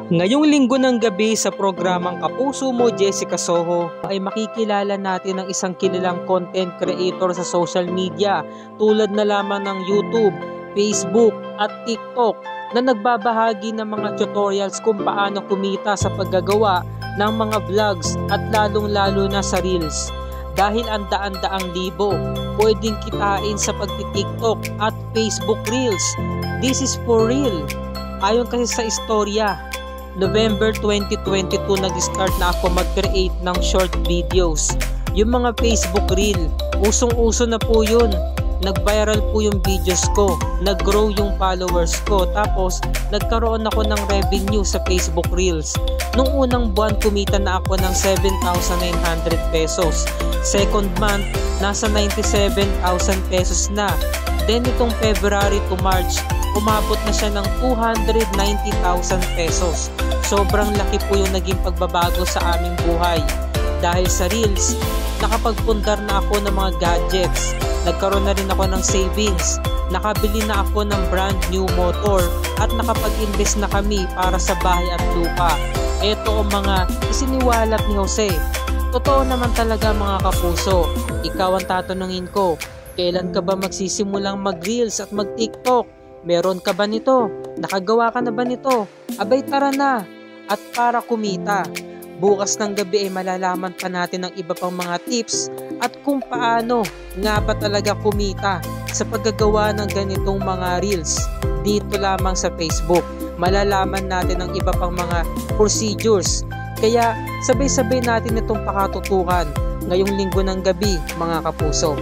Ngayong linggo ng gabi sa programang Kapuso Mo Jessica Soho ay makikilala natin ang isang kilalang content creator sa social media tulad na lamang ng YouTube, Facebook at TikTok na nagbabahagi ng mga tutorials kung paano kumita sa paggagawa ng mga vlogs at lalong-lalo na sa Reels. Dahil ang daan-daang libo pwedeng kitain sa pagti-TikTok at Facebook Reels. This is for real. Ayon kasi sa istorya, November 2022 nag-start na ako mag-create ng short videos. Yung mga Facebook Reel, usong-uso na po yun. Nag-viral po yung videos ko, nag-grow yung followers ko, tapos nagkaroon ako ng revenue sa Facebook Reels. Nung unang buwan, kumita na ako ng 7,900 pesos. Second month, nasa 97,000 pesos na. Then itong February to March, umabot na siya ng 290,000 pesos. Sobrang laki po yung naging pagbabago sa aming buhay. Dahil sa Reels, nakapagpundar na ako ng mga gadgets. Nagkaroon na rin ako ng savings. Nakabili na ako ng brand new motor at nakapag-invest na kami para sa bahay at lupa. Ito ang mga isiniwalat ni Jose. Totoo naman talaga mga kapuso. Ikaw ang tatanungin ko, kailan ka ba magsisimulang mag-Reels at mag-TikTok? Meron ka ba nito? Nakagawa ka na ba nito? Abay tara na! At para kumita, bukas ng gabi ay malalaman pa natin ang iba pang mga tips at kung paano nga ba talaga kumita sa paggagawa ng ganitong mga Reels dito lamang sa Facebook. Malalaman natin ang iba pang mga procedures. Kaya sabay-sabay natin itong pakatutukan ngayong linggo ng gabi mga kapuso.